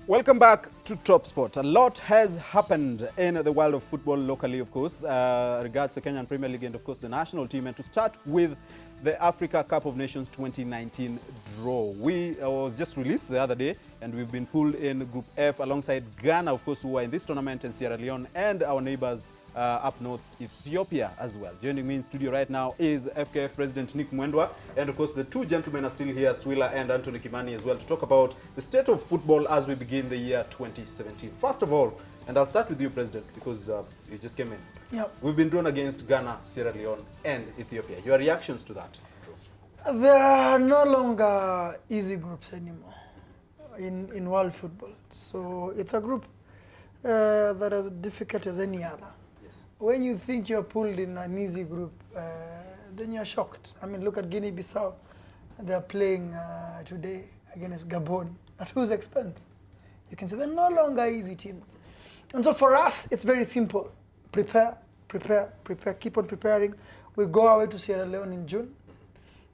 Welcome back to TopSport. A lot has happened in the world of football locally, of course, regards the Kenyan Premier League and, of course, the national team. And to start with the Africa Cup of Nations 2019 draw. We was just released the other day, and we've been pulled in Group F alongside Ghana, of course, who are in this tournament, and Sierra Leone, and our neighbors up north, Ethiopia as well. Joining me in studio right now is FKF President Nick Mwendwa, and of course the two gentlemen are still here, Swila and Anthony Kimani as well, to talk about the state of football as we begin the year 2017. First of all, and I'll start with you, President, because you just came in. Yep. We've been drawn against Ghana, Sierra Leone, and Ethiopia. Your reactions to that? There are no longer easy groups anymore in world football. So it's a group that is as difficult as any other. When you think you're pulled in an easy group, then you're shocked. I mean, look at Guinea-Bissau. They're playing today against Gabon. At whose expense? You can say they're no longer easy teams. And so for us, it's very simple. Prepare, prepare, prepare, keep on preparing. We go away to Sierra Leone in June.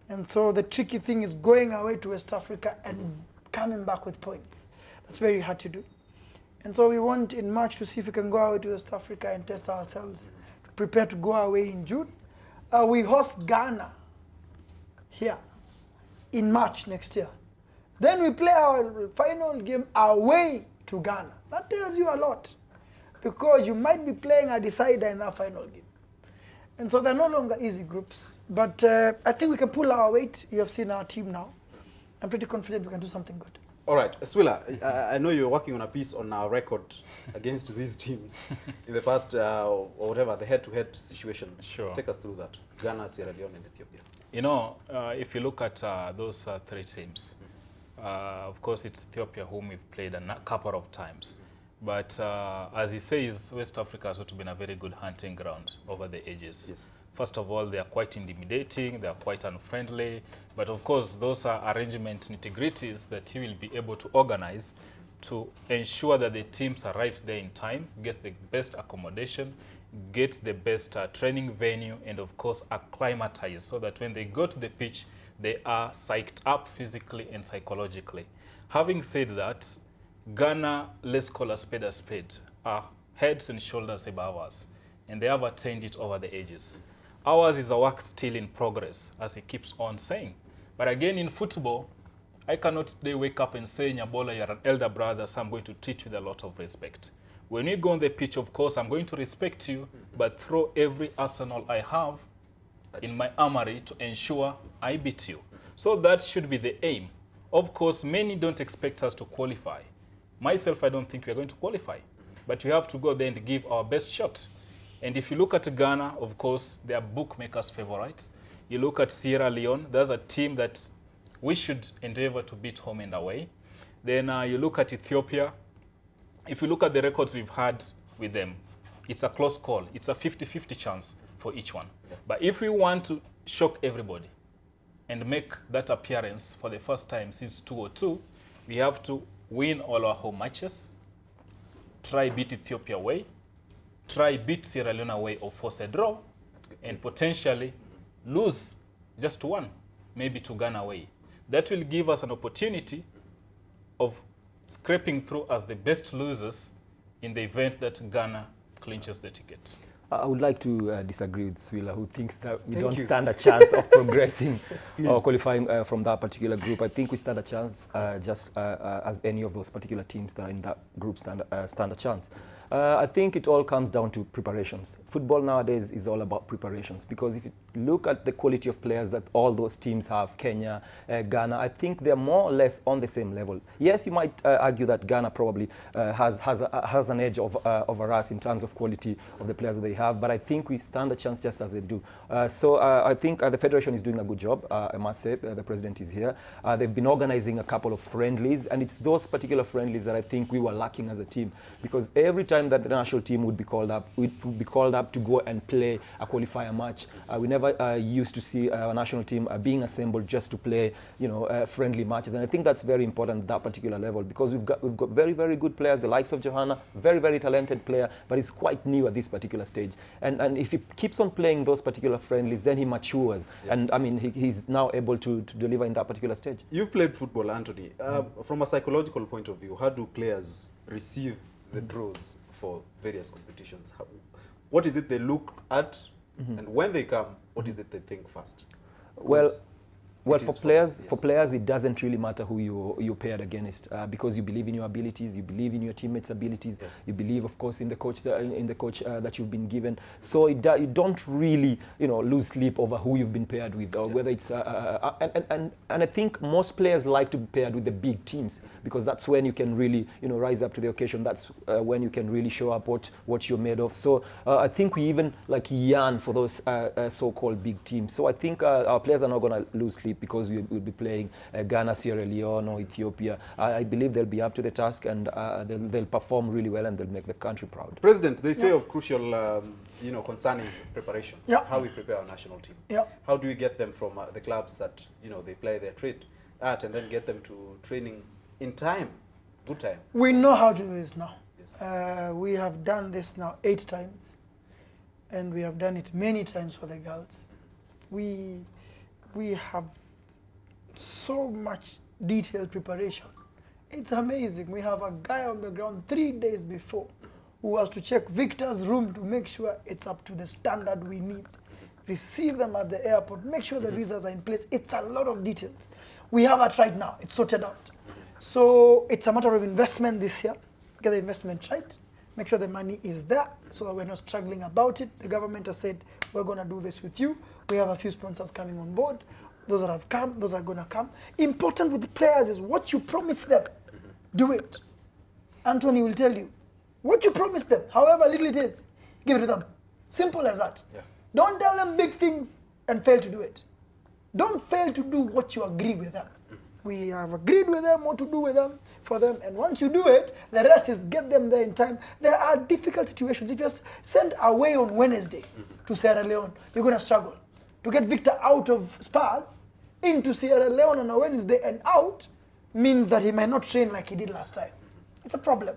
And so the tricky thing is going away to West Africa and coming back with points. That's very hard to do. And so we want in March to see if we can go away to West Africa and test ourselves, to prepare to go away in June. We host Ghana here in March next year. Then we play our final game away to Ghana. That tells you a lot, because you might be playing a decider in that final game. And so they're no longer easy groups. But I think we can pull our weight. You have seen our team now. I'm pretty confident we can do something good. All right, Swila, I know you're working on a piece on our record against these teams in the past, or whatever, the head-to-head situations. Sure. Take us through that. Ghana, Sierra Leone, and Ethiopia. You know, if you look at those three teams, of course, it's Ethiopia whom we've played a couple of times. But as he says, West Africa has also been a very good hunting ground over the ages. Yes. First of all, they are quite intimidating, they are quite unfriendly, but of course those are arrangement nitty-gritties that he will be able to organize to ensure that the teams arrives there in time, gets the best accommodation, gets the best training venue, and of course acclimatize, so that when they go to the pitch, they are psyched up physically and psychologically. Having said that, Ghana, let's call a spade, are heads and shoulders above us, and they have attained it over the ages. Ours is a work still in progress, as he keeps on saying. But again, in football, I cannot today wake up and say, Nyabola, you're an elder brother, so I'm going to treat you with a lot of respect. When we go on the pitch, of course, I'm going to respect you, but throw every arsenal I have in my armory to ensure I beat you. So that should be the aim. Of course, many don't expect us to qualify. Myself, I don't think we're going to qualify. But we have to go there and give our best shot. And if you look at Ghana, of course, they are bookmakers' favorites. You look at Sierra Leone, there's a team that we should endeavor to beat home and away. Then you look at Ethiopia. If you look at the records we've had with them, it's a close call. It's a 50-50 chance for each one. Yeah. But if we want to shock everybody and make that appearance for the first time since 2002, we have to win all our home matches, try beat Ethiopia away, try beat Sierra Leone away or force a draw, and potentially lose just one, maybe to Ghana away. That will give us an opportunity of scraping through as the best losers in the event that Ghana clinches the ticket. I would like to disagree with Swila, who thinks that we don't stand a chance of progressing or qualifying from that particular group. I think we stand a chance just as any of those particular teams that are in that group stand a chance. I think it all comes down to preparations. Football nowadays is all about preparations, because if you look at the quality of players that all those teams have, Kenya, Ghana, I think they're more or less on the same level. Yes, you might argue that Ghana probably has an edge over us in terms of quality of the players that they have, but I think we stand a chance just as they do. So I think the Federation is doing a good job, I must say. The President is here. They've been organizing a couple of friendlies, and it's those particular friendlies that I think we were lacking as a team, because every time time that the national team would be called up, to go and play a qualifier match. We never used to see our national team being assembled just to play, friendly matches. And I think that's very important at that particular level, because we've got very, very good players, the likes of Johanna, very, very talented player, but he's quite new at this particular stage. And if he keeps on playing those particular friendlies, then he matures. Yeah. And I mean, he's now able to deliver in that particular stage. You've played football, Anthony. From a psychological point of view, how do players receive the draws for various competitions? What is it they look at? And when they come, what is it they think first? Well, for players, it doesn't really matter who you're paired against, because you believe in your abilities, you believe in your teammates' abilities, you believe, of course, in the coach that you've been given. So you don't really, lose sleep over who you've been paired with, or whether it's and I think most players like to be paired with the big teams, because that's when you can really, rise up to the occasion. That's when you can really show up what you're made of. So I think we even yearn for those so-called big teams. So I think our players are not going to lose sleep, because we'll be playing Ghana, Sierra Leone, or Ethiopia. I believe they'll be up to the task, and they'll perform really well, and they'll make the country proud. President, they say of crucial, concern is preparations. Yeah. How we prepare our national team. Yeah. How do we get them from the clubs that they play their trade at, and then get them to training in time, good time? We know how to do this now. Yes. We have done this now 8 times, and we have done it many times for the girls. We have so much detailed preparation. It's amazing. We have a guy on the ground 3 days before who has to check Victor's room to make sure it's up to the standard we need. Receive them at the airport, make sure the visas are in place. It's a lot of details. We have that right now. It's sorted out. So it's a matter of investment this year. Get the investment right. Make sure the money is there so that we're not struggling about it. The government has said, we're going to do this with you. We have a few sponsors coming on board. Those that have come, those are going to come. Important with the players is what you promise them. Do it. Anthony will tell you. What you promise them, however little it is, give it to them. Simple as that. Yeah. Don't tell them big things and fail to do it. Don't fail to do what you agree with them. We have agreed with them what to do with them, for them, and once you do it, the rest is get them there in time. There are difficult situations. If you're sent away on Wednesday to Sierra Leone, you're going to struggle. To get Victor out of Spurs into Sierra Leone on a Wednesday and out means that he might not train like he did last time. It's a problem.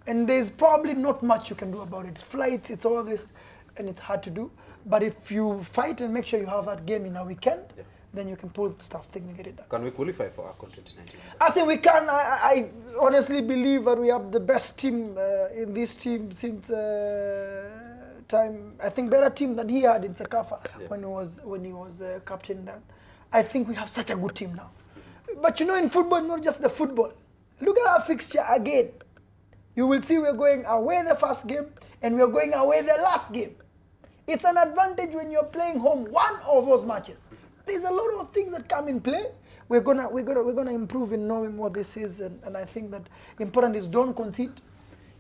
And there's probably not much you can do about it. It's flights, it's all this, and it's hard to do. But if you fight and make sure you have that game in a weekend, then you can pull the stuff thing and get it done. Can we qualify for AFCON 2019? I think we can. I honestly believe that we have the best team in this team since time. I think better team than he had in Sekafa when he was captain then. I think we have such a good team now. But in football, not just the football. Look at our fixture again. You will see we're going away the first game and we're going away the last game. It's an advantage when you're playing home one of those matches. There's a lot of things that come in play. We're gonna improve in knowing what this is, and I think that important is don't concede.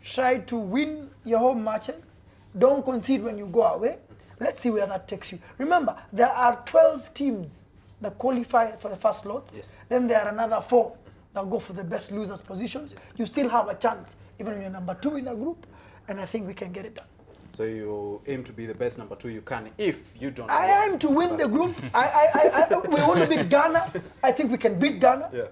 Try to win your home matches. Don't concede when you go away. Let's see where that takes you. Remember, there are 12 teams that qualify for the first slots. Yes. Then there are another 4 that go for the best losers positions. Yes. You still have a chance, even when you're number 2 in a group, and I think we can get it done. So you aim to be the best number 2 you can if you don't. I aim to win the group. We want to beat Ghana. I think we can beat Ghana. Yeah.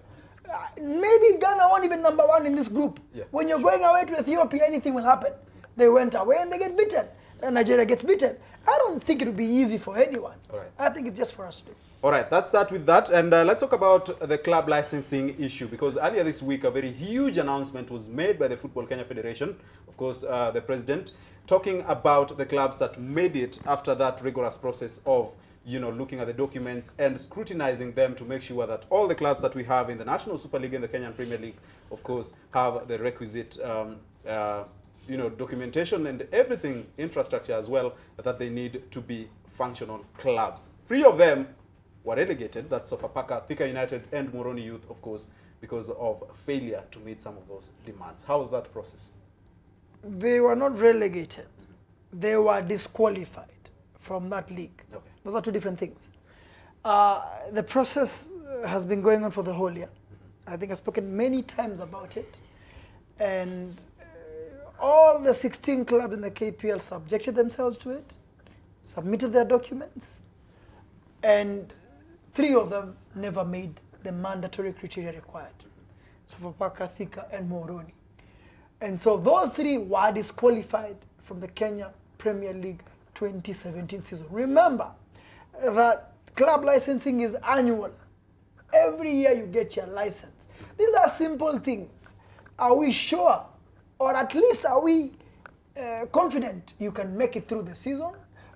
Maybe Ghana won't even number 1 in this group. Yeah. When you're going away to Ethiopia, anything will happen. They went away and they get beaten. And Nigeria gets beaten. I don't think it will be easy for anyone. All right. I think it's just for us to do. All right, let's start with that. And let's talk about the club licensing issue, because earlier this week, a very huge announcement was made by the Football Kenya Federation, of course, the president, talking about the clubs that made it after that rigorous process of, looking at the documents and scrutinizing them to make sure that all the clubs that we have in the National Super League and the Kenyan Premier League, of course, have the requisite, documentation and everything, infrastructure as well, that they need to be functional clubs. 3 of them were relegated. That's Sofapaka, Thika United, and Moroni Youth, of course, because of failure to meet some of those demands. How was that process? They were not relegated. They were disqualified from that league. Okay. Those are 2 different things. The process has been going on for the whole year. I think I've spoken many times about it. And all the 16 clubs in the KPL subjected themselves to it, submitted their documents, and 3 of them never made the mandatory criteria required. Sofapaka, Thika, and Moroni. And so those 3 were disqualified from the Kenya Premier League 2017 season. Remember that club licensing is annual. Every year you get your license. These are simple things. Are we sure, or at least are we confident you can make it through the season?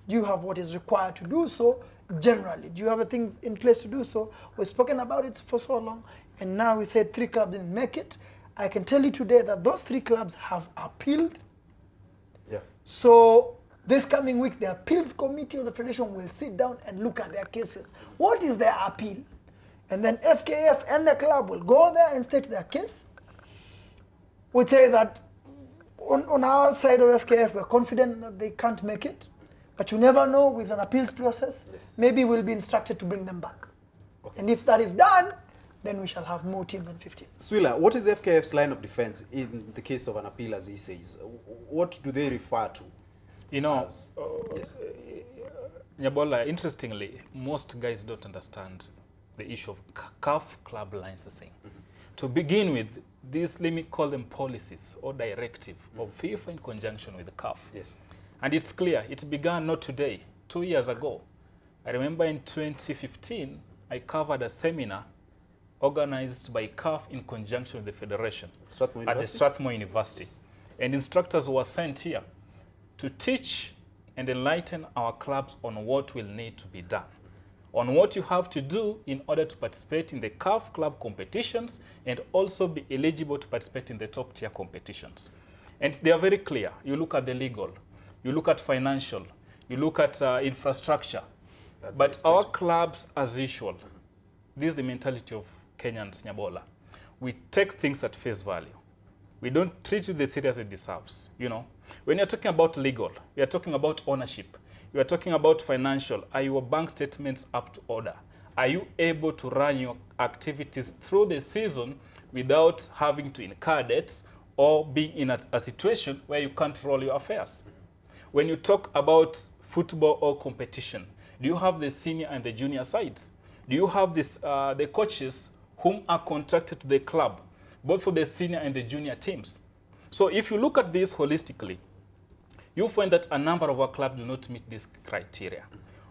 Do you have what is required to do so? Generally, do you have the things in place to do so? We've spoken about it for so long, and now we said 3 clubs didn't make it. I can tell you today that those 3 clubs have appealed. Yeah. So this coming week, the appeals committee of the federation will sit down and look at their cases. What is their appeal? And then FKF and the club will go there and state their case. We say that on our side of FKF, we're confident that they can't make it. But you never know with an appeals process. Yes. Maybe we'll be instructed to bring them back. Okay. And if that is done, then we shall have more teams than 15. Swila, what is FKF's line of defense in the case of an appeal, as he says? What do they refer to? You know, as, yes. Nyabola, interestingly, most guys don't understand the issue of CAF club licensing. To begin with, these, let me call them policies or directive of FIFA in conjunction with the CAF. Yes. And it's clear, it began not today, 2 years ago. I remember in 2015, I covered a seminar organized by CAF in conjunction with the Federation at the Strathmore University. And instructors were sent here to teach and enlighten our clubs on what will need to be done, on what you have to do in order to participate in the CAF club competitions and also be eligible to participate in the top tier competitions. And they are very clear. You look at the legal, you look at financial, you look at infrastructure. But our clubs, as usual, this is the mentality of Kenyans, Nyabola. We take things at face value. We don't treat it the serious it deserves. You know, when you're talking about legal, you're talking about ownership. You are talking about financial. Are your bank statements up to order? Are you able to run your activities through the season without having to incur debts or being in a situation where you can't roll your affairs? When you talk about football or competition, do you have the senior and the junior sides? Do you have this, the coaches whom are contracted to the club, both for the senior and the junior teams? So if you look at this holistically, you find that a number of our clubs do not meet this criteria.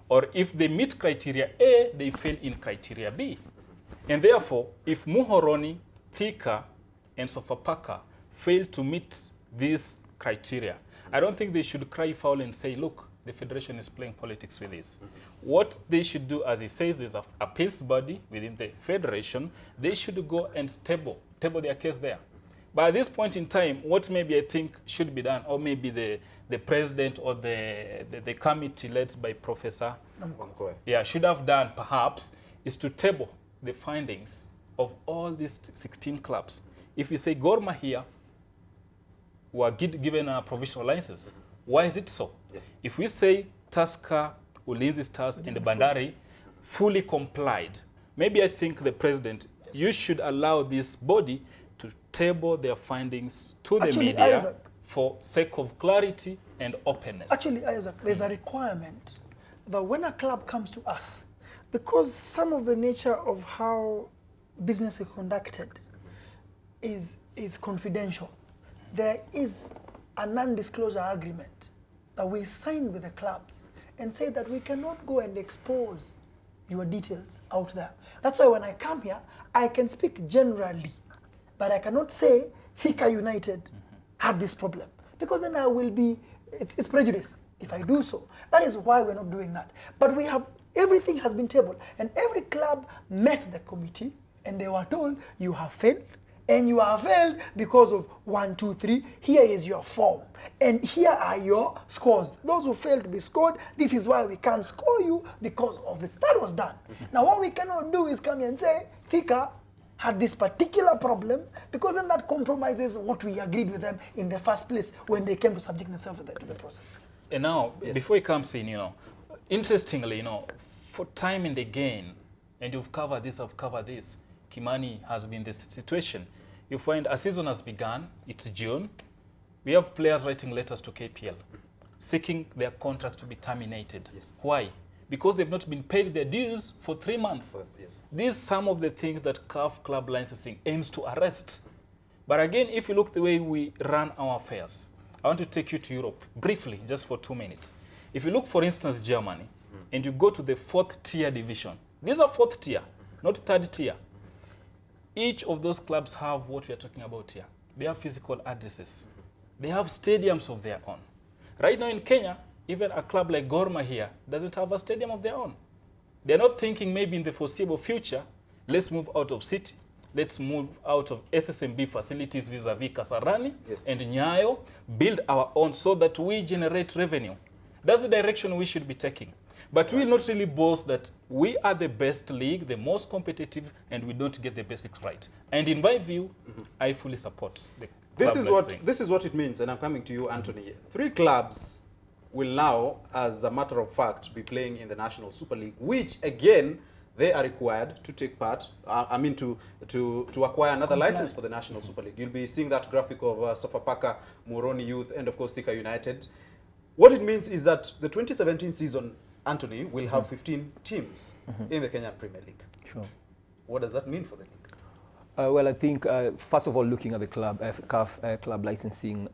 Or if they meet criteria A, they fail in criteria B. And therefore, if Muhoroni, Thika, and Sofapaka fail to meet these criteria, I don't think they should cry foul and say, look, the federation is playing politics with this. What they should do, as he says, there's an appeals body within the federation. They should go and table their case there. But at this point in time, what maybe I think should be done, or maybe the president or the committee led by Professor should have done perhaps, is to table the findings of all these 16 clubs. If you say Gor Mahia were given a provisional license, why is it so? Yes. If we say Tusker, Ulinzi Stars, and Bandari fully complied, maybe I think the president, you should allow this body to table their findings to the media, Isaac, for sake of clarity and openness. Actually, Isaac, there's a requirement that when a club comes to us, because some of the nature of how business is conducted is confidential, there is a non-disclosure agreement that we sign with the clubs and say that we cannot go and expose your details out there. That's why when I come here, I can speak generally, but I cannot say Thika United had this problem, because then I will be, it's prejudice if I do so. That is why we're not doing that. But we have, everything has been tabled, and every club met the committee and they were told, you have failed, and you have failed because of 1, 2, 3. Here is your form, and here are your scores. Those who failed to be scored, this is why we can't score you because of this. That was done. Now what we cannot do is come here and say, Thika had this particular problem, because then that compromises what we agreed with them in the first place when they came to subject themselves to the process. And now, before he comes in, interestingly, for time and again, and you've covered this, I've covered this, Kimani has been this situation. You find a season has begun, it's June, We have players writing letters to KPL, seeking their contract to be terminated. Yes. Why? Because they've not been paid their dues for 3 months. Yes. These are some of the things that FKF Club Licensing aims to arrest. But again, if you look the way we run our affairs, I want to take you to Europe briefly, just for 2 minutes. If you look, for instance, Germany, and you go to the 4th tier division, these are 4th tier, not 3rd tier. Each of those clubs have what we are talking about here. They have physical addresses. They have stadiums of their own. Right now in Kenya, even a club like Gor Mahia doesn't have a stadium of their own. They're not thinking maybe in the foreseeable future, let's move out of city, let's move out of SSMB facilities vis-a-vis Kasarani and Nyayo, build our own so that we generate revenue. That's the direction we should be taking. But we will not really boast that we are the best league, the most competitive, and we don't get the basics right. And in my view, I fully support the This is what it means, and I'm coming to you, Anthony. 3 clubs will now, as a matter of fact, be playing in the National Super League, which again they are required to take part. To acquire another license for the National Super League. You'll be seeing that graphic of Sofapaka, Moroni Youth, and of course Thika United. What it means is that the 2017 season, Anthony, will have 15 teams in the Kenyan Premier League. Sure. What does that mean for the league? Well, I think, first of all, looking at the club, FKF Club Licensing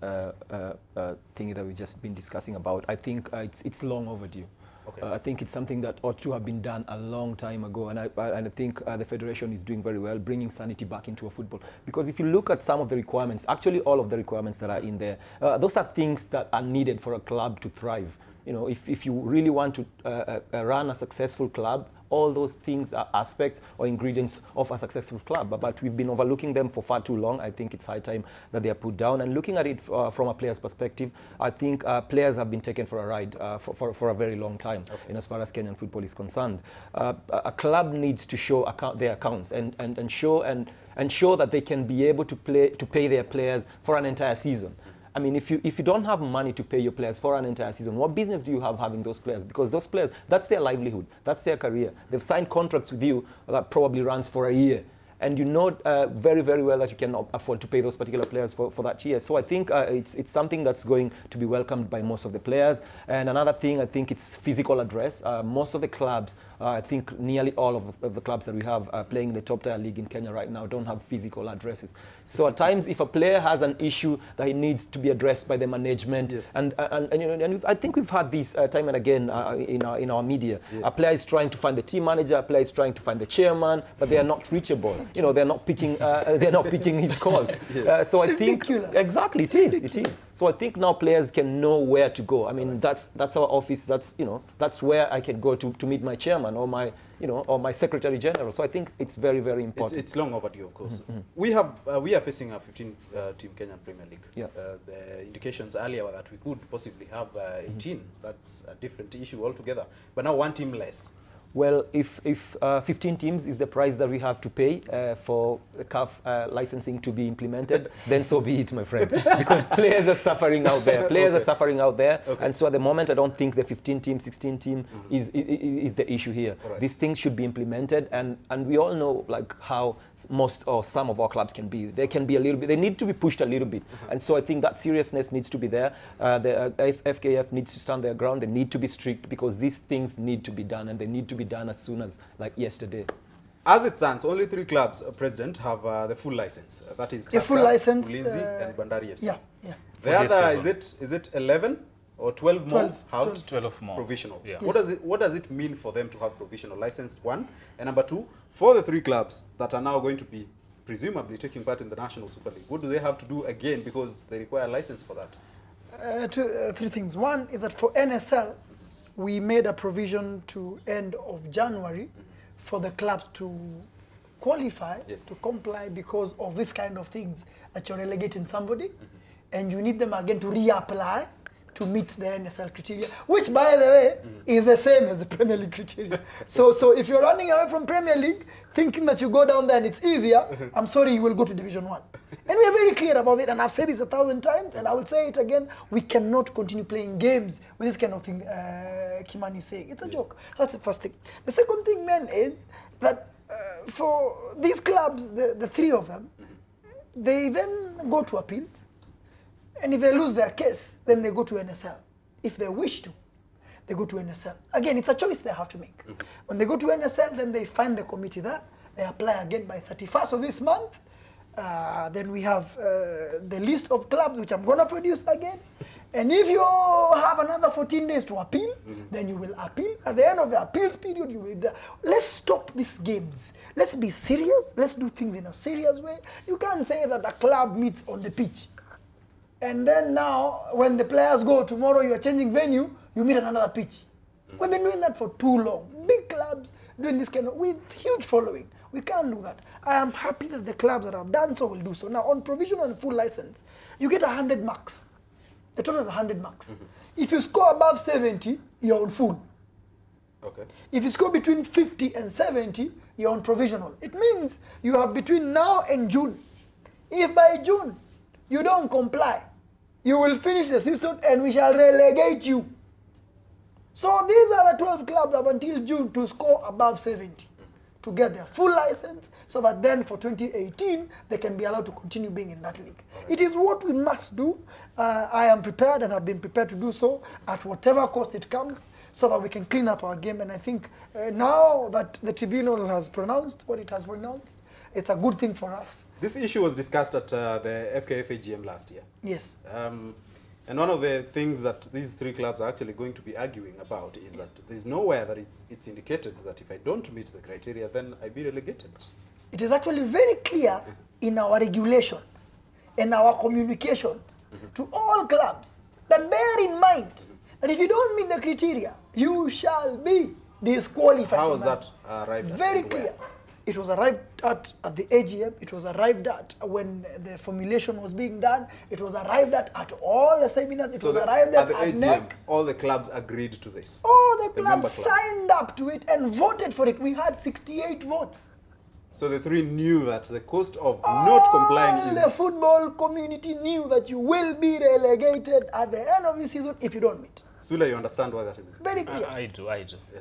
thing that we've just been discussing about, I think it's long overdue. Okay. I think it's something that ought to have been done a long time ago, and I think the Federation is doing very well, bringing sanity back into a football. Because if you look at some of the requirements, actually all of the requirements that are in there, those are things that are needed for a club to thrive. You know, if you really want to run a successful club, all those things are aspects or ingredients of a successful club, but we've been overlooking them for far too long. I think it's high time that they are put down. And looking at it from a player's perspective, I think players have been taken for a ride for a very long time, in as far as Kenyan football is concerned. A club needs to show their accounts and show that they can be able to pay their players for an entire season. I mean, if you don't have money to pay your players for an entire season, what business do you have having those players? Because those players, that's their livelihood, that's their career. They've signed contracts with you that probably runs for a year. And you know very, very well that you cannot afford to pay those particular players for that year. So I think it's something that's going to be welcomed by most of the players. And another thing, I think it's physical address. Most of the clubs, I think nearly all of the clubs that we have playing in the top tier league in Kenya right now don't have physical addresses. So at times, if a player has an issue that he needs to be addressed by the management, and you know, and I think we've had this time and again in our media. A player is trying to find the team manager, a player is trying to find the chairman, but they are not reachable. You know, they're not picking his calls. So I think exactly it is. So I think now players can know where to go. I mean, that's our office. That's where I can go to meet my chairman or my secretary general. So I think it's very, very important. It's long overdue, of course. We are facing a 15-team Kenyan Premier League. Yeah. The indications earlier were that we could possibly have 18. That's a different issue altogether. But now 1 team less. Well, if 15 teams is the price that we have to pay for CAF licensing to be implemented, then so be it, my friend. Because players are suffering out there. And so at the moment, I don't think the 15-team, 16-team is the issue here. Right. These things should be implemented, and we all know like how most or some of our clubs can be. They can be a little bit. They need to be pushed a little bit, and so I think that seriousness needs to be there. The FKF needs to stand their ground. They need to be strict because these things need to be done, and they need to be done as soon as like yesterday. As it stands, only 3 clubs, President, have the full license. That is Tusker, full license, Ulinzi, and Bandari FC. Yeah. The other, is it 11 or 12 more? 12 more. Provisional. Yeah. Yes. What does it mean for them to have provisional license? 1, and number 2, for the 3 clubs that are now going to be presumably taking part in the National Super League, what do they have to do again because they require a license for that? 3 things. 1 is that for NSL, we made a provision to end of January for the club to qualify, to comply because of this kind of things, that you're relegating somebody and you need them again to reapply to meet the NSL criteria, which by the way is the same as the Premier League criteria. So if you're running away from Premier League thinking that you go down there and it's easier, I'm sorry, you will go to Division 1. And we are very clear about it, and I've said this 1,000 times, and I will say it again, we cannot continue playing games with this kind of thing Kimani is saying. It's a joke. That's the first thing. The second thing then is that for these clubs, the 3 of them, they then go to appeals, And if they lose their case, then they go to NSL. If they wish to, they go to NSL. Again, it's a choice they have to make. When they go to NSL, then they find the committee there. They apply again by 31st of this month. Then we have the list of clubs which I'm going to produce again. And if you have another 14 days to appeal, then you will appeal. At the end of the appeals period, you will. Let's stop these games. Let's be serious. Let's do things in a serious way. You can't say that a club meets on the pitch. And then now, when the players go, tomorrow you are changing venue, you meet another pitch. We've been doing that for too long. Big clubs doing this kind of, with huge following. We can't do that. I am happy that the clubs that have done so will do so. Now, on provisional and full license, you get 100 marks. The total is 100 marks. If you score above 70, you're on full. Okay. If you score between 50 and 70, you're on provisional. It means you have between now and June. If by June you don't comply, you will finish the season and we shall relegate you. So these are the 12 clubs up until June to score above 70 to get their full license, so that then for 2018 they can be allowed to continue being in that league. Right. It is what we must do. I am prepared and have been prepared to do so at whatever cost it comes, so that we can clean up our game. And I think now that the tribunal has pronounced what it has pronounced, it's a good thing for us. This issue was discussed at the FKF AGM last year. Yes. And one of the things that these three clubs are actually going to be arguing about is that there's nowhere that it's indicated that if I don't meet the criteria, then I be relegated. It is actually very clear in our regulations and our communications to all clubs that bear in mind that if you don't meet the criteria, you shall be disqualified. How was that arrived at? Very clear. It was arrived at the AGM. It was arrived at when the formulation was being done. It was arrived at all the seminars. It was arrived at the AGM. NEC. All the clubs agreed to this. All the clubs signed up to it and voted for it. We had 68 votes. So the three knew that the cost of not complying is... The football community knew that you will be relegated at the end of the season if you don't meet. Swila, you understand why that is? Very clear. I do.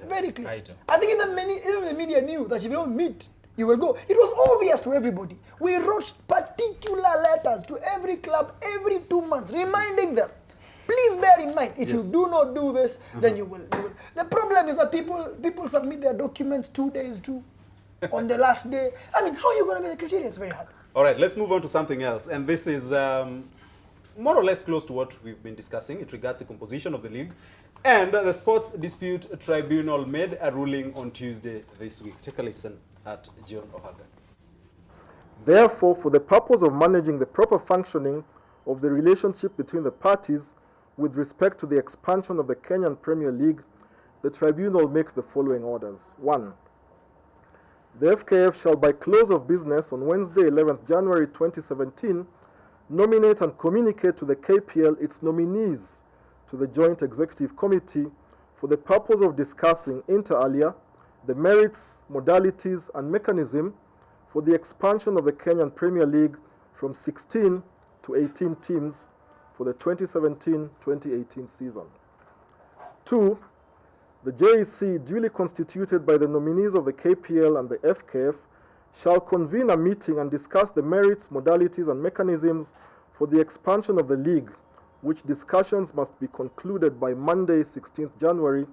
Very clear. I do. I think even the media knew that if you don't meet, you will go. It was obvious to everybody. We wrote particular letters to every club every 2 months, reminding them, please bear in mind, if you do not do this, then you will. The problem is that people submit their documents 2 days on the last day. I mean, how are you going to meet the criteria? It's very hard. All right, let's move on to something else. And this is more or less close to what we've been discussing. It regards the composition of the league. And the Sports Dispute Tribunal made a ruling on Tuesday this week. Take a listen at John O'Hagan. Therefore, for the purpose of managing the proper functioning of the relationship between the parties with respect to the expansion of the Kenyan Premier League, the tribunal makes the following orders. 1. The FKF shall by close of business on Wednesday, 11th January 2017, nominate and communicate to the KPL its nominees to the Joint Executive Committee for the purpose of discussing inter alia the merits, modalities, and mechanism for the expansion of the Kenyan Premier League from 16 to 18 teams for the 2017-2018 season. 2. The JEC, duly constituted by the nominees of the KPL and the FKF, shall convene a meeting and discuss the merits, modalities, and mechanisms for the expansion of the league, which discussions must be concluded by Monday, 16th January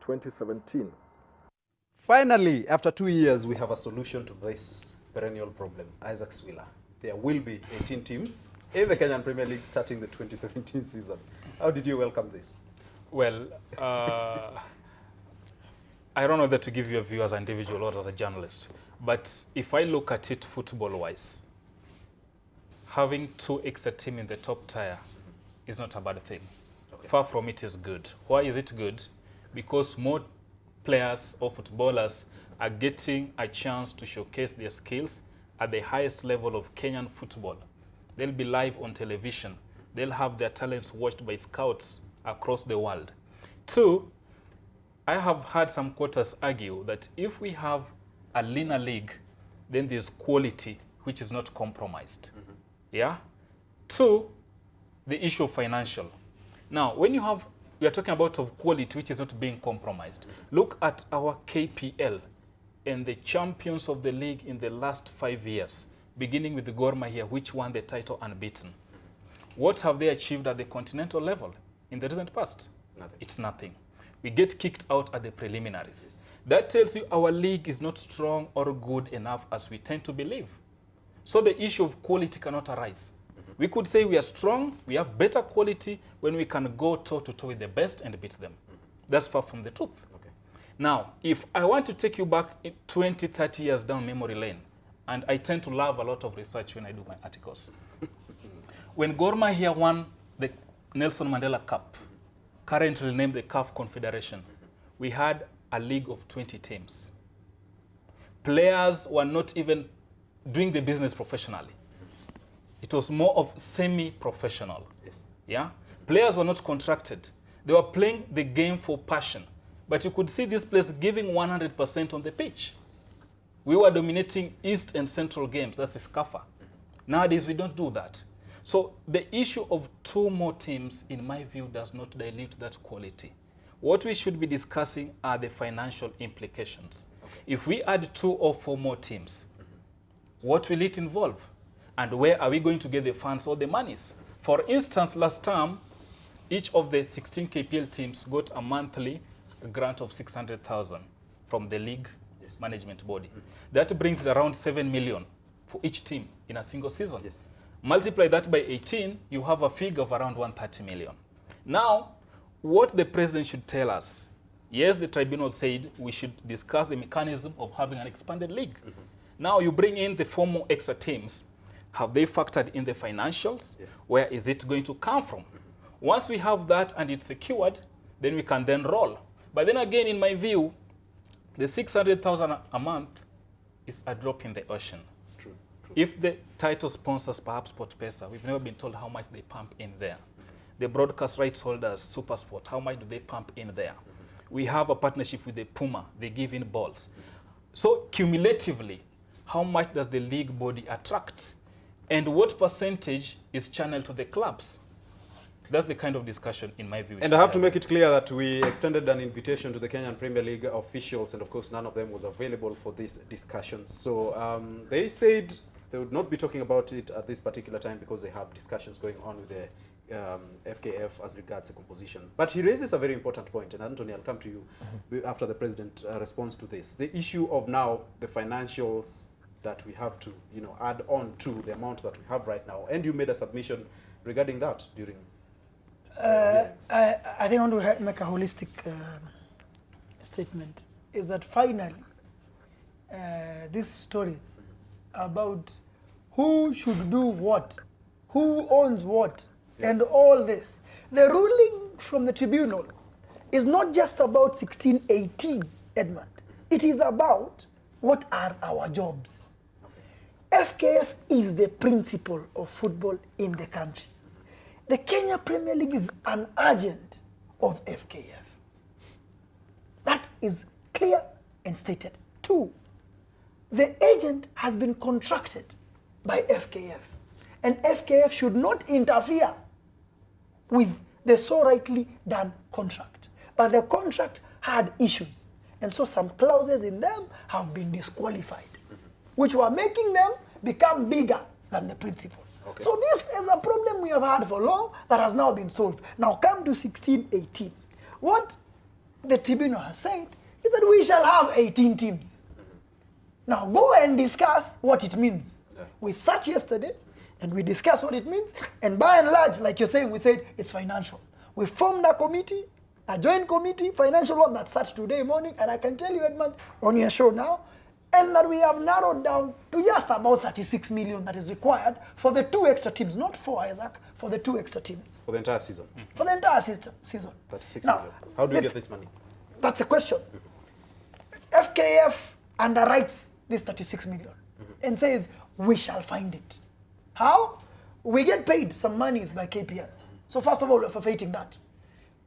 2017. Finally, after 2 years, we have a solution to this perennial problem. Isaac Swila. There will be 18 teams in the Kenyan Premier League starting the 2017 season. How did you welcome this? Well, I don't know whether to give you a view as an individual or as a journalist, but if I look at it football-wise, having 2 extra teams in the top tier is not a bad thing. Okay. Far from it is good. Why is it good? Because more players or footballers are getting a chance to showcase their skills at the highest level of Kenyan football. They'll be live on television. They'll have their talents watched by scouts across the world. 2, I have heard some quarters argue that if we have a leaner league, then there's quality which is not compromised. Yeah? 2, the issue of financial. Now, when we are talking about of quality which is not being compromised. Look at our KPL and the champions of the league in the last 5 years, beginning with the Gor Mahia, which won the title unbeaten. What have they achieved at the continental level in the recent past? Nothing. It's nothing. We get kicked out at the preliminaries. Yes. That tells you our league is not strong or good enough as we tend to believe. So the issue of quality cannot arise. We could say we are strong, we have better quality when we can go toe-to-toe with the best and beat them. That's far from the truth. Okay. Now, if I want to take you back 20, 30 years down memory lane, and I tend to love a lot of research when I do my articles. When Gor Mahia won the Nelson Mandela Cup, currently named the CAF Confederation, we had a league of 20 teams. Players were not even doing the business professionally. It was more of semi-professional. Yes. Yeah? Players were not contracted. They were playing the game for passion. But you could see this place giving 100% on the pitch. We were dominating East and Central games. That's a SCAFA. Nowadays, we don't do that. So the issue of 2 more teams, in my view, does not dilute that quality. What we should be discussing are the financial implications. Okay. If we add 2 or 4 more teams, what will it involve? And where are we going to get the funds or the monies? For instance, last term, each of the 16 KPL teams got a monthly grant of 600,000 from the league management body. That brings around 7 million for each team in a single season. Yes. Multiply that by 18, you have a figure of around 130 million. Now, what the president should tell us, yes, the tribunal said we should discuss the mechanism of having an expanded league. Now you bring in the 4 more extra teams. Have they factored in the financials? Yes. Where is it going to come from? Once we have that and it's secured, then we can then roll. But then again, in my view, the 600,000 a month is a drop in the ocean. True. If the title sponsors, perhaps SportPesa, we've never been told how much they pump in there. The broadcast rights holders, SuperSport, how much do they pump in there? We have a partnership with the Puma. They give in balls. So cumulatively, how much does the league body attract? And what percentage is channeled to the clubs? That's the kind of discussion, in my view. And I have to make it clear that we extended an invitation to the Kenyan Premier League officials, and of course none of them was available for this discussion. So they said they would not be talking about it at this particular time because they have discussions going on with the FKF as regards the composition. But he raises a very important point, and Anthony, I'll come to you after the president responds to this. The issue of now the financials that we have to, add on to the amount that we have right now. And you made a submission regarding that during hearings. I think I want to make a holistic statement, is that finally these stories about who should do what, who owns what, and all this, the ruling from the tribunal is not just about 1618, Edmond. It is about what are our jobs. FKF is the principle of football in the country. The Kenya Premier League is an agent of FKF. That is clear and stated. 2, the agent has been contracted by FKF, and FKF should not interfere with the so rightly done contract. But the contract had issues, and so some clauses in them have been disqualified, which were making them become bigger than the principle. Okay. So this is a problem we have had for long that has now been solved. Now come to 1618. What the tribunal has said is that we shall have 18 teams. Now go and discuss what it means. Yeah. We sat yesterday and we discussed what it means, and by and large, like you're saying, we said it's financial. We formed a committee, a joint committee, financial one, that sat today morning, and I can tell you, Edmond, on your show now, and that we have narrowed down to just about 36 million that is required for the 2 extra teams, not 4, Isaac, for the 2 extra teams. For the entire season? For the entire season. 36 million. How do you get this money? That's the question. FKF underwrites this 36 million and says, we shall find it. How? We get paid some monies by KPL. So first of all, we're forfeiting that.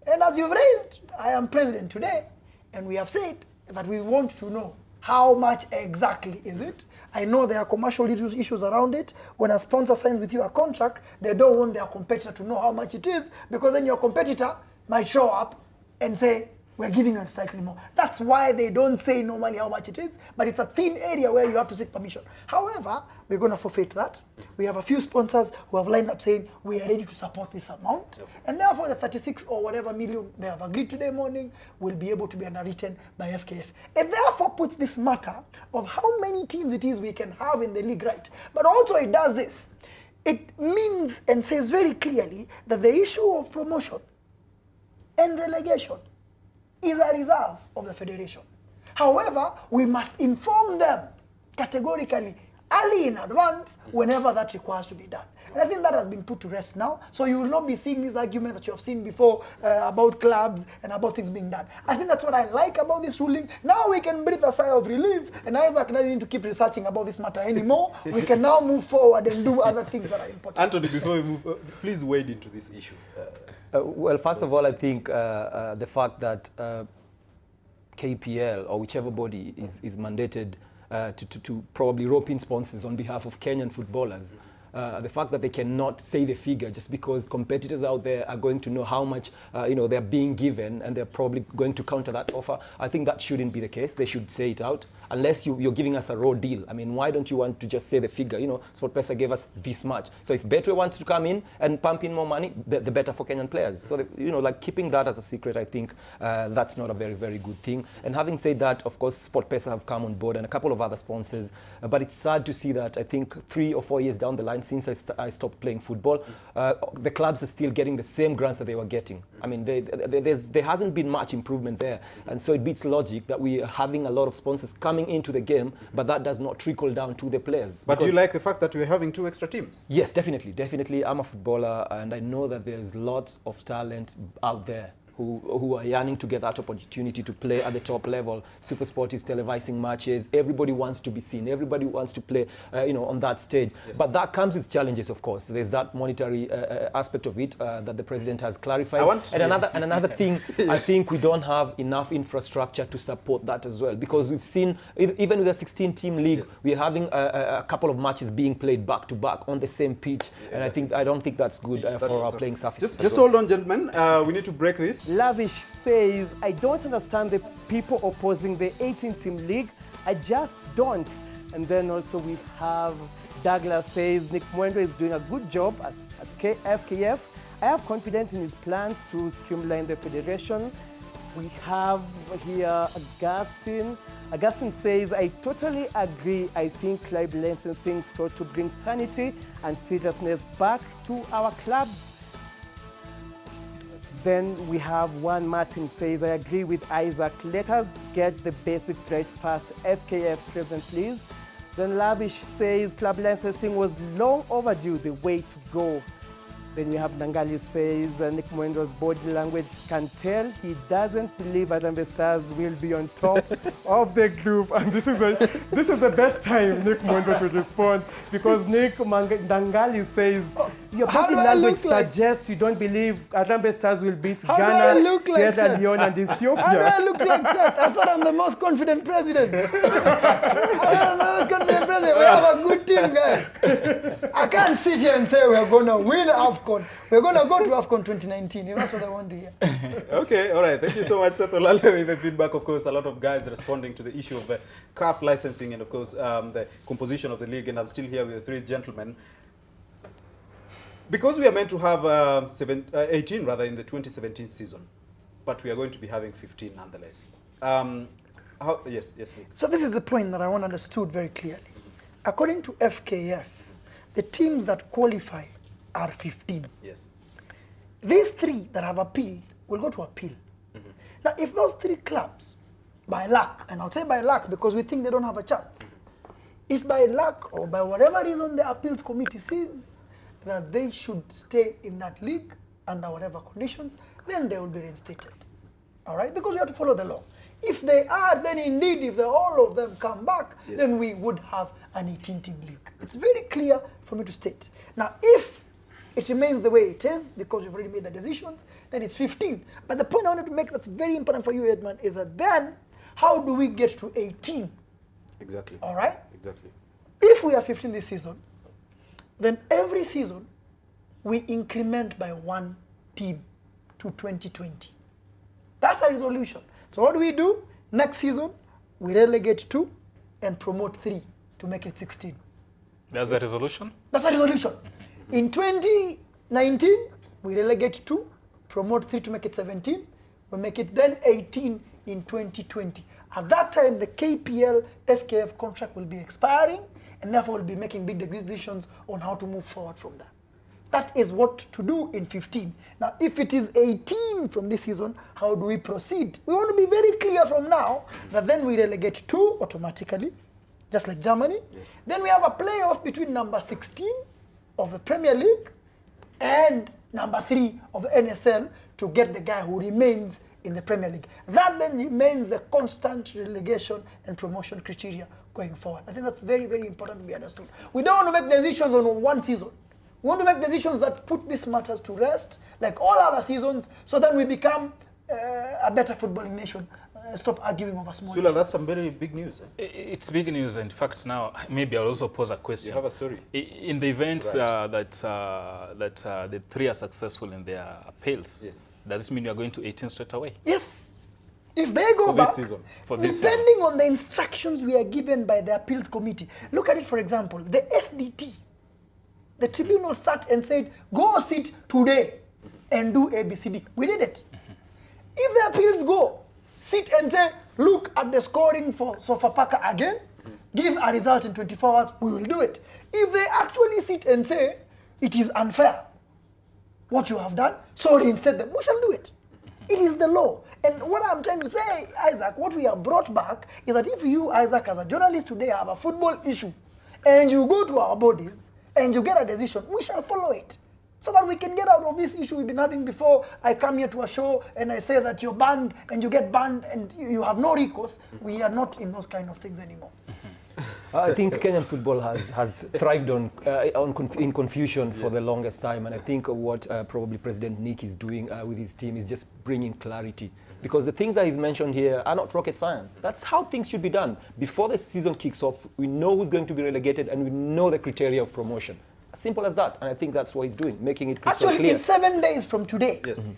And as you've raised, I am president today, and we have said that we want to know how much exactly is it. I know there are commercial issues around it. When a sponsor signs with you a contract, they don't want their competitor to know how much it is, because then your competitor might show up and say, we're giving you slightly more. That's why they don't say normally how much it is, but it's a thin area where you have to seek permission. However, we're going to forfeit that. We have a few sponsors who have lined up saying we are ready to support this amount. And therefore the 36 or whatever million they have agreed today morning will be able to be underwritten by FKF. It therefore puts this matter of how many teams it is we can have in the league right. But also it does this. It means and says very clearly that the issue of promotion and relegation is a reserve of the federation. However, we must inform them categorically early in advance whenever that requires to be done. And I think that has been put to rest now. So you will not be seeing these arguments that you have seen before about clubs and about things being done. I think that's what I like about this ruling. Now we can breathe a sigh of relief, and Isaac doesn't need to keep researching about this matter anymore. We can now move forward and do other things that are important. Anthony, before we move, please wade into this issue. Well, first of all, I think the fact that KPL or whichever body is mandated to probably rope in sponsors on behalf of Kenyan footballers. The fact that they cannot say the figure just because competitors out there are going to know how much they're being given, and they're probably going to counter that offer. I think that shouldn't be the case. They should say it out. Unless you're giving us a raw deal. I mean, why don't you want to just say the figure? SportPesa gave us this much. So if Betway wants to come in and pump in more money, the better for Kenyan players. So, like keeping that as a secret, I think that's not a very, very good thing. And having said that, of course, SportPesa have come on board and a couple of other sponsors. But it's sad to see that I think 3 or 4 years down the line since I stopped playing football, the clubs are still getting the same grants that they were getting. I mean, there hasn't been much improvement there. And so it beats logic that we are having a lot of sponsors coming into the game, but that does not trickle down to the players. But do you like the fact that we're having 2 extra teams? Yes, definitely. I'm a footballer, and I know that there's lots of talent out there who are yearning to get that opportunity to play at the top level. SuperSport is televising matches. Everybody wants to be seen. Everybody wants to play, on that stage. Yes. But that comes with challenges, of course. There's that monetary aspect of it that the president has clarified. Another thing, I think we don't have enough infrastructure to support that as well, because we've seen even with a 16-team league, we're having a couple of matches being played back to back on the same pitch, and I don't think that's good for our playing surface. Just hold on, gentlemen. We need to break this. Lavish says, I don't understand the people opposing the 18-team league. I just don't. And then also we have Douglas says, Nick Mwendwa is doing a good job at FKF. I have confidence in his plans to streamline the federation. We have here Augustine. Augustine says, I totally agree. I think club licensing sought to bring sanity and seriousness back to our clubs. Then we have one Martin says, I agree with Isaac. Let us get the basic right first. FKF President, please. Then Lavish says, club licensing was long overdue, the way to go. Then we have Nangali says, Nick Mwendwa's body language can tell he doesn't believe Harambee Stars will be on top of the group. And this is the best time Nick Mwendwa to respond, because Nangali says, your body language suggests you don't believe Harambee Stars will beat Ghana, Sierra Leone, and Ethiopia. How do I look like that? I thought I'm the most confident president. I'm the most confident president. We have a good team, guys. I can't sit here and say we're going to win AFCON. We're going to go to AFCON 2019. That's what I want to hear. Okay, all right. Thank you so much, Sepolale, with the feedback. Of course, a lot of guys responding to the issue of CAF licensing and, of course, the composition of the league. And I'm still here with the 3 gentlemen. Because we are meant to have 18 in the 2017 season, but we are going to be having 15 nonetheless. Yes, Nick. So this is the point that I want understood very clearly. According to FKF, the teams that qualify are 15. Yes. These 3 that have appealed will go to appeal. Mm-hmm. Now, if those 3 clubs, by luck, and I'll say by luck because we think they don't have a chance, if by luck or by whatever reason the appeals committee sees that they should stay in that league under whatever conditions, then they will be reinstated. All right? Because we have to follow the law. If they are, then indeed, if all of them come back, then we would have an 18-team league. It's very clear for me to state. Now, if it remains the way it is, because we've already made the decisions, then it's 15. But the point I wanted to make that's very important for you, Edmond, is that then, how do we get to 18? Exactly. All right? Exactly. If we are 15 this season, then every season, we increment by 1 team to 2020. That's a resolution. So what do we do? Next season, we relegate 2 and promote 3 to make it 16. That's the resolution? That's a resolution. In 2019, we relegate 2, promote 3 to make it 17. We make it then 18 in 2020. At that time, the KPL FKF contract will be expiring, and therefore we'll be making big decisions on how to move forward from that. That is what to do in 15. Now, if it is 18 from this season, how do we proceed? We want to be very clear from now that then we relegate 2 automatically, just like Germany. Yes. Then we have a playoff between number 16 of the Premier League and number 3 of the NSL to get the guy who remains in the Premier League. That then remains the constant relegation and promotion criteria going forward. I think that's very, very important to be understood. We don't want to make decisions on one season. We want to make decisions that put these matters to rest, like all other seasons, so then we become a better footballing nation. Stop arguing over small Swila, issues. that's some very big news. It's big news. In fact, now maybe I'll also pose a question. You have a story? In the event Right. that the 3 are successful in their appeals, Yes. does it mean you are going to 18 straight away? Yes. If they go For back, this season. For this depending on the instructions we are given by the appeals committee. Look at it, for example, the SDT. The tribunal sat and said, go sit today and do ABCD. We did it. If the appeals go, sit and say, look at the scoring for Sofapaka again, give a result in 24 hours, we will do it. If they actually sit and say, it is unfair, what you have done, sorry, instead, we shall do it. It is the law. And what I'm trying to say, Isaac, what we have brought back is that if you, Isaac, as a journalist today have a football issue, and you go to our bodies, and you get a decision, we shall follow it. So that we can get out of this issue we've been having before. I come here to a show and I say that you're banned and you get banned and you have no recourse. We are not in those kind of things anymore. I think Kenyan football has thrived in confusion for the longest time, and I think what probably President Nick is doing with his team is just bringing clarity. Because the things that he's mentioned here are not rocket science. That's how things should be done. Before the season kicks off, we know who's going to be relegated and we know the criteria of promotion. As simple as that. And I think that's what he's doing, making it crystal Actually, clear. in 7 days from today, Yes.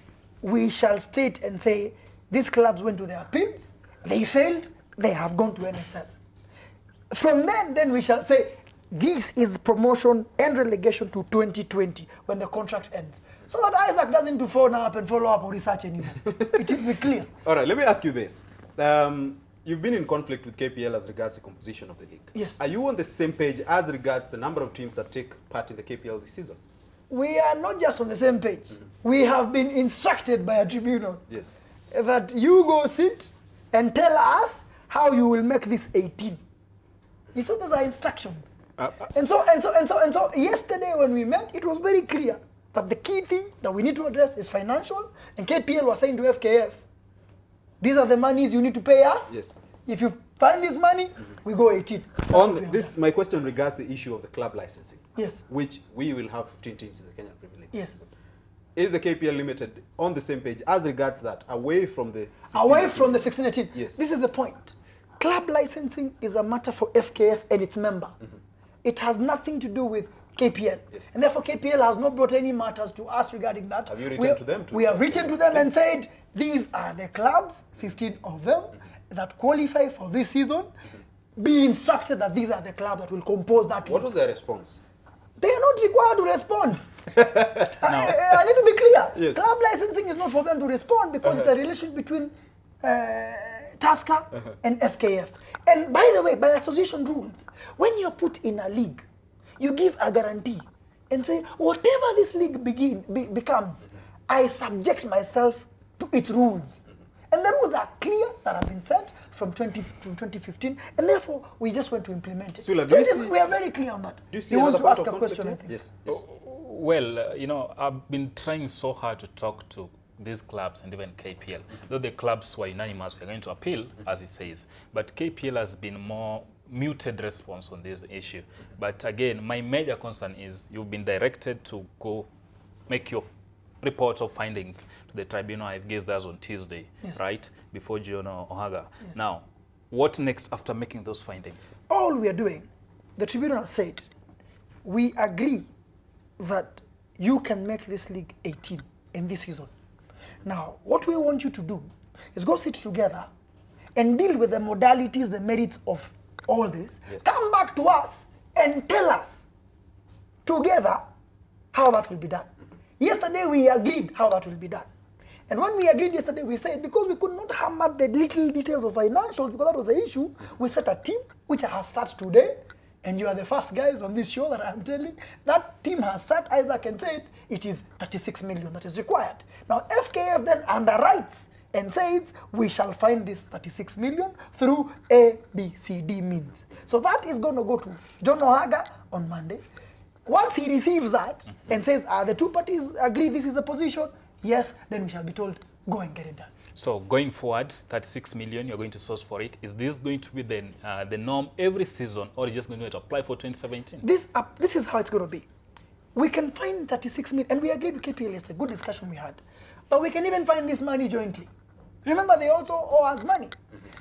we shall state and say, these clubs went to their appeals, they failed, they have gone to NSL. From then we shall say, this is promotion and relegation to 2020 when the contract ends. So that Isaac doesn't to phone up and follow up or research anymore. It will be clear. All right, let me ask you this. You've been in conflict with KPL as regards the composition of the league. Yes. Are you on the same page as regards the number of teams that take part in the KPL this season? We are not just on the same page. We have been instructed by a tribunal Yes. that you go sit and tell us how you will make this 18. You saw those are instructions. And so yesterday when we met, it was very clear that the key thing that we need to address is financial, and KPL was saying to FKF, these are the monies you need to pay us. Yes. If you find this money, we go 18. That's what we On have this, done. my question regards the issue of the club licensing. Yes. Which we will have 15 teams in the Kenyan Premier League this Yes. season. Is the KPL Limited on the same page as regards that, away from the 16 Away from the 16-18. Yes. This is the point. Club licensing is a matter for FKF and its member. It has nothing to do with KPL. Yes. And therefore KPL has not brought any matters to us regarding that. Have you written to them? We have written to them and said, these are the clubs, 15 of them, that qualify for this season. Be instructed that these are the clubs that will compose that. What league. was their response? They are not required to respond. I need to be clear. Yes. Club licensing is not for them to respond because it's a relationship between Tusker and FKF. And by the way, by association rules, when you're put in a league, you give a guarantee and say, whatever this league becomes, I subject myself to its rules. And the rules are clear that have been set from 2015, and therefore we just want to implement it. Swila, So we are very clear on that. Do you see He wants another to part ask of a conflict question, I here? think. Yes. Yes. Well, you know, I've been trying so hard to talk to these clubs and even KPL. Though the clubs were unanimous, we're going to appeal, as it says. But KPL has been more muted response on this issue. But again, my major concern is you've been directed to go make your reports of findings to the tribunal. I guess that's on Tuesday, Yes. right? Before Giono Ohaga. Yes. Now, what next after making those findings? All we are doing, the tribunal said, we agree that you can make this league 18 in this season. Now, what we want you to do is go sit together and deal with the modalities, the merits of all this. Yes. Come back to us and tell us together how that will be done. Yesterday we agreed how that will be done. And when we agreed yesterday, we said because we could not hammer the little details of financials because that was the issue, we set a team which has sat today. And you are the first guys on this show that I'm telling. That team has sat, Isaac, and said it is 36 million that is required. Now FKF then underwrites and says we shall find this 36 million through A, B, C, D means. So that is going to go to John Ohaga on Monday. Once he receives that and says, the two parties agree this is a position, yes, then we shall be told, go and get it done. So going forward, 36 million, you're going to source for it. Is this going to be the norm every season, or are you just going to apply for 2017? This is how it's going to be. We can find 36 million, and we agreed with KPL yesterday, good discussion we had. But we can even find this money jointly. Remember, they also owe us money.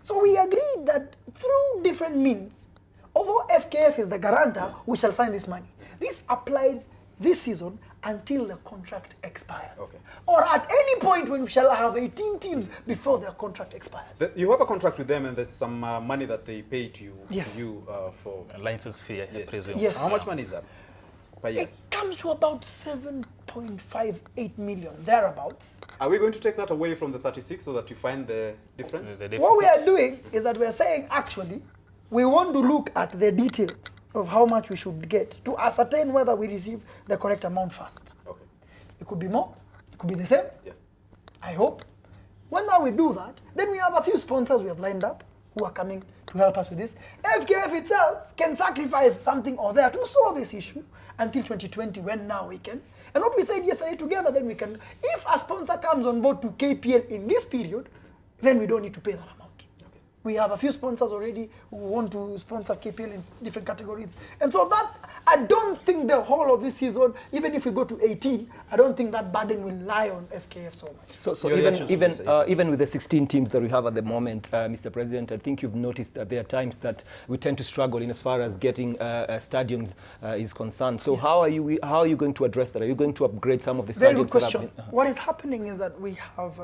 So we agreed that through different means, although FKF is the guarantor, we shall find this money. This applies this season until the contract expires. Okay. Or at any point when we shall have 18 teams before their contract expires. You have a contract with them and there's some money that they pay to you, yes. For a license fee, I presume. Yes. How much money is that per year? It comes to about 7.58 million, thereabouts. Are we going to take that away from the 36 so that you find the difference? What we are doing is that we are saying, actually, we want to look at the details of how much we should get to ascertain whether we receive the correct amount first. Okay. It could be more, it could be the same. Yeah. I hope. When now we do that, then we have a few sponsors we have lined up who are coming to help us with this. FKF itself can sacrifice something or there to solve this issue until 2020 when now we can. And what we said yesterday together, then we can, if a sponsor comes on board to KPL in this period, then we don't need to pay that amount. We have a few sponsors already who want to sponsor KPL in different categories. And so that, I don't think the whole of this season, even if we go to 18, I don't think that burden will lie on FKF so much. So even with the 16 teams that we have at the moment, Mr. President, I think you've noticed that there are times that we tend to struggle in as far as getting stadiums is concerned. So yes. How are you going to address that? Are you going to upgrade some of the stadiums? Very good question. What is happening is that we have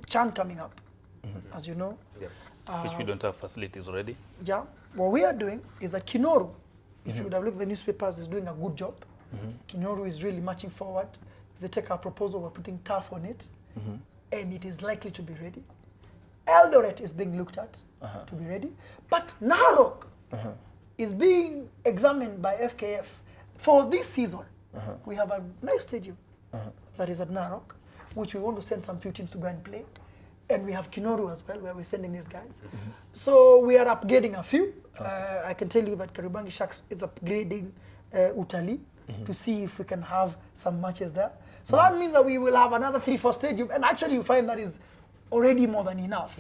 CHAN coming up, as you know. Yes. Which we don't have facilities already. Yeah. What we are doing is that Kinoru, if you would have looked at the newspapers, is doing a good job. Kinoru is really marching forward. If they take our proposal, we're putting turf on it, and it is likely to be ready. Eldoret is being looked at to be ready. But Narok is being examined by FKF. For this season, we have a nice stadium that is at Narok, which we want to send some few teams to go and play. And we have Kinoru as well, where we're sending these guys. So we are upgrading a few. I can tell you that Kariobangi Sharks is upgrading Utali to see if we can have some matches there. So that means that we will have another 3-4 stadium. And actually you find that is already more than enough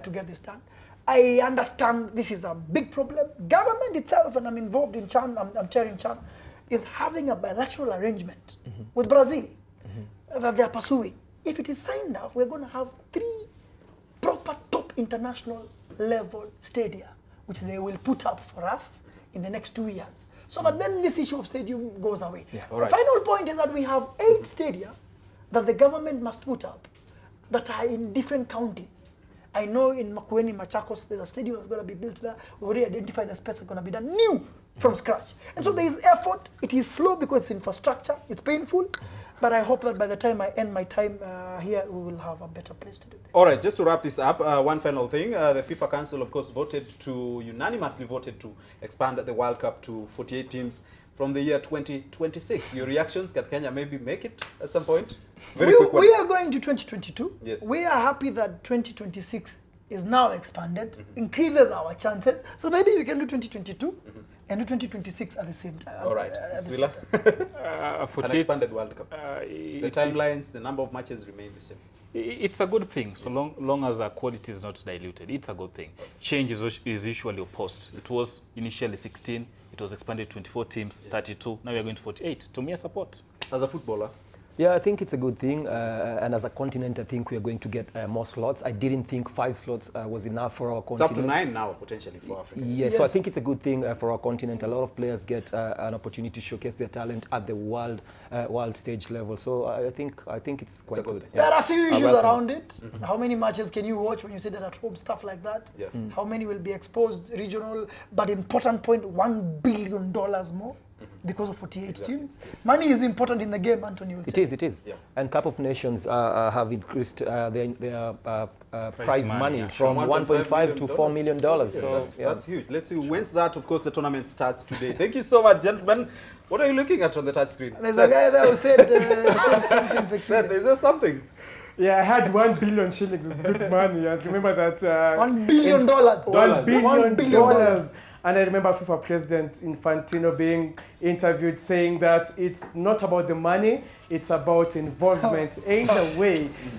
to get this done. I understand this is a big problem. Government itself, and I'm involved in CHAN, I'm chairing CHAN, is having a bilateral arrangement with Brazil that they're pursuing. If it is signed up, we're going to have 3 proper top international level stadia, which they will put up for us in the next 2 years. So that then this issue of stadium goes away. Yeah, the final point is that we have 8 stadia that the government must put up that are in different counties. I know in Makueni, Machakos, there's a stadium that's going to be built there. We already identified the space that's going to be done new from scratch. And so there is effort. It is slow because it's infrastructure. It's painful. But I hope that by the time I end my time here, we will have a better place to do this. All right, just to wrap this up, one final thing. The FIFA Council, of course, unanimously voted to expand the World Cup to 48 teams from the year 2026. Your reactions? Can Kenya maybe make it at some point? We are going to 2022. Yes. We are happy that 2026 is now expanded, increases our chances. So maybe we can do 2022 and do 2026 at the same time. All right. Swila? An expanded World Cup. The timelines, the number of matches remain the same. It's a good thing, so long as our quality is not diluted. It's a good thing. Change is usually opposed. It was initially 16. It was expanded to 24 teams, 32. Now we are going to 48. To me, I support. As a footballer, Yeah, I think it's a good thing, and as a continent, I think we are going to get more slots. I didn't think 5 slots was enough for our It's continent. up to 9 now, potentially, for Africa. Yes, so I think it's a good thing for our continent. A lot of players get an opportunity to showcase their talent at the world stage level. So I think it's quite good. There are a few issues welcome around it. How many matches can you watch when you sit at home, stuff like that? Yeah. How many will be exposed, regional, but important point, $1 billion more because of 48 teams. Yes. Money is important in the game, Anthony will tell you. It is. Yeah. And Cup of Nations have increased their prize money yeah. from 1.5 to $4 million. So That's huge. Let's see. When's that? Of course, the tournament starts today. Thank you so much, gentlemen. What are you looking at on the touch screen? There's a guy there who said something. Seth, is there something? Yeah, I had 1 billion shillings. It's good money. And remember that $1 billion. $1 billion. And I remember FIFA President Infantino being interviewed saying that it's not about the money, it's about involvement. Either way,